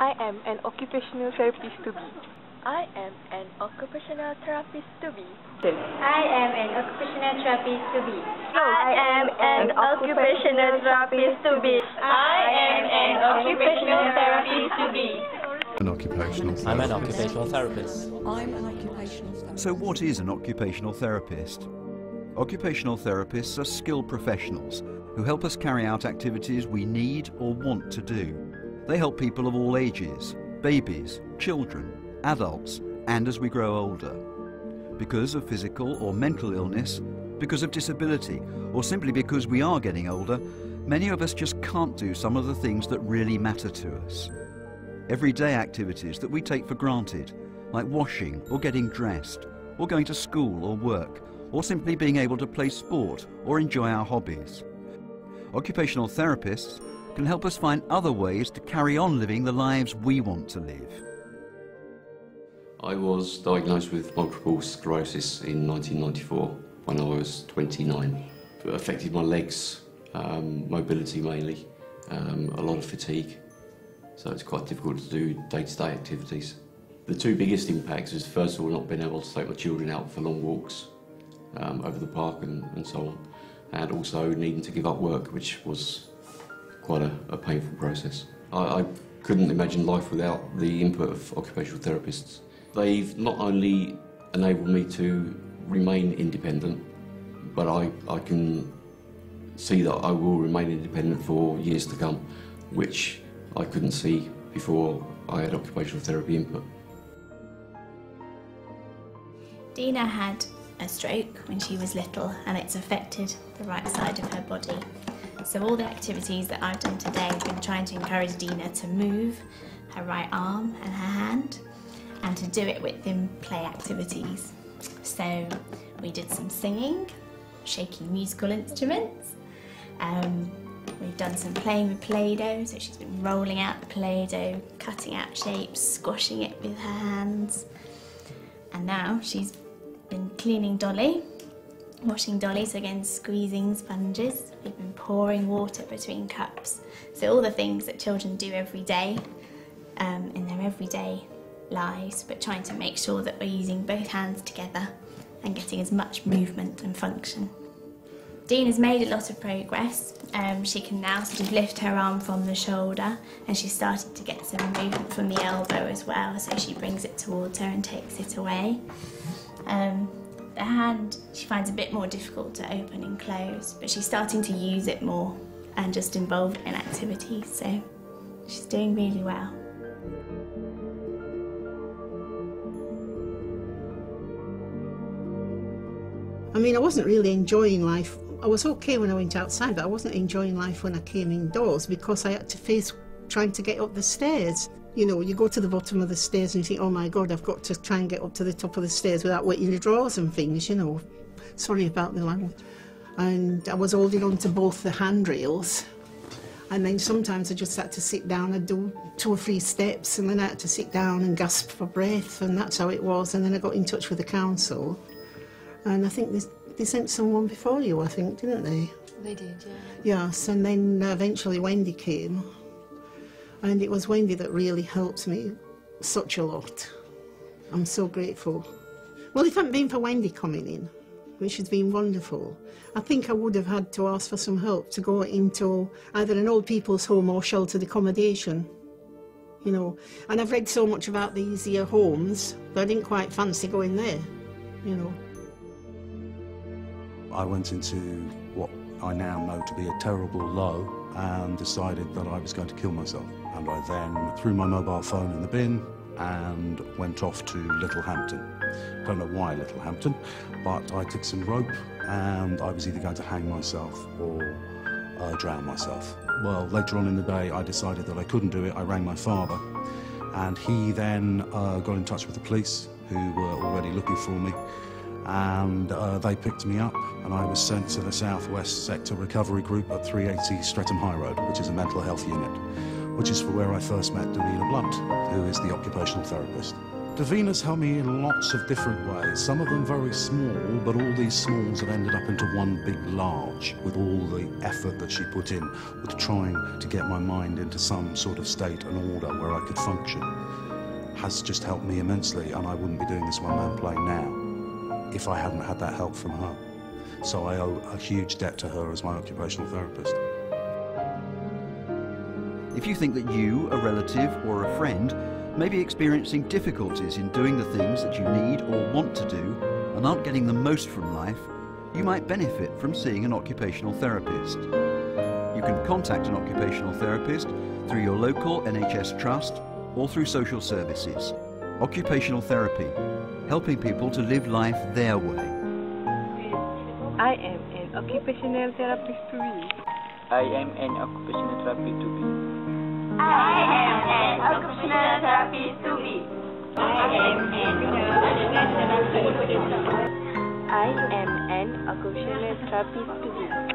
I am an occupational therapist to be. I am an occupational therapist to be. I am an occupational therapist to be. I am an occupational therapist to be. I am an occupational therapist to be. An occupational therapist. I'm an occupational therapist. I'm an occupational therapist. So what is an occupational therapist? Occupational therapists are skilled professionals who help us carry out activities we need or want to do. They help people of all ages, babies, children, adults, and as we grow older. Because of physical or mental illness, because of disability, or simply because we are getting older, many of us just can't do some of the things that really matter to us. Everyday activities that we take for granted, like washing or getting dressed, or going to school or work, or simply being able to play sport or enjoy our hobbies. Occupational therapists can help us find other ways to carry on living the lives we want to live. I was diagnosed with multiple sclerosis in 1994 when I was 29. It affected my legs, mobility mainly, a lot of fatigue, so it's quite difficult to do day-to-day activities. The two biggest impacts is first of all not being able to take my children out for long walks over the park and so on, and also needing to give up work, which was quite a painful process. I couldn't imagine life without the input of occupational therapists. They've not only enabled me to remain independent, but I can see that I will remain independent for years to come, which I couldn't see before I had occupational therapy input. Dina had a stroke when she was little and it's affected the right side of her body. So all the activities that I've done today have been trying to encourage Dina to move her right arm and her hand and to do it within play activities. So we did some singing, shaking musical instruments, we've done some playing with Play-Doh, so she's been rolling out the Play-Doh, cutting out shapes, squashing it with her hands, and now she's been cleaning Dolly, washing Dolly, so again squeezing sponges. We've been pouring water between cups. So all the things that children do every day in their everyday lives, but trying to make sure that we're using both hands together and getting as much movement and function. Dina's made a lot of progress. She can now sort of lift her arm from the shoulder, and she's started to get some movement from the elbow as well, so she brings it towards her and takes it away. The hand she finds a bit more difficult to open and close, but she's starting to use it more and just involved in activities, so she's doing really well. I mean, I wasn't really enjoying life. I was okay when I went outside, but I wasn't enjoying life when I came indoors because I had to face trying to get up the stairs. You know, you go to the bottom of the stairs and you think, oh my God, I've got to try and get up to the top of the stairs without wetting the drawers and things, you know. Sorry about the language. And I was holding on to both the handrails. And then sometimes I just had to sit down and do 2 or 3 steps, and then I had to sit down and gasp for breath, and that's how it was. And then I got in touch with the council. And I think they sent someone before you, I think, didn't they? They did, yeah. Yes, and then eventually Wendy came. And it was Wendy that really helped me such a lot. I'm so grateful. Well, if it hadn't been for Wendy coming in, which has been wonderful, I think I would have had to ask for some help to go into either an old people's home or sheltered accommodation, you know. And I've read so much about these here homes, but I didn't quite fancy going there, you know. I went into what I now know to be a terrible low and decided that I was going to kill myself. And I then threw my mobile phone in the bin and went off to Littlehampton. Don't know why Littlehampton, but I took some rope and I was either going to hang myself or drown myself. Well, later on in the day I decided that I couldn't do it. I rang my father and he then got in touch with the police who were already looking for me, and they picked me up and I was sent to the Southwest Sector Recovery Group at 380 Streatham High Road, which is a mental health unit, which is for where I first met Davina Blunt, who is the occupational therapist. Davina's helped me in lots of different ways, some of them very small, but all these smalls have ended up into one big large, with all the effort that she put in with trying to get my mind into some sort of state and order where I could function. Has just helped me immensely, and I wouldn't be doing this one-man play now if I hadn't had that help from her. So I owe a huge debt to her as my occupational therapist. If you think that you, a relative or a friend, may be experiencing difficulties in doing the things that you need or want to do and aren't getting the most from life, you might benefit from seeing an occupational therapist. You can contact an occupational therapist through your local NHS trust or through social services. Occupational therapy, helping people to live life their way. I am an occupational therapist to be. I am an occupational therapist to be. I am an occupational therapist to be. I am an occupational therapist to be.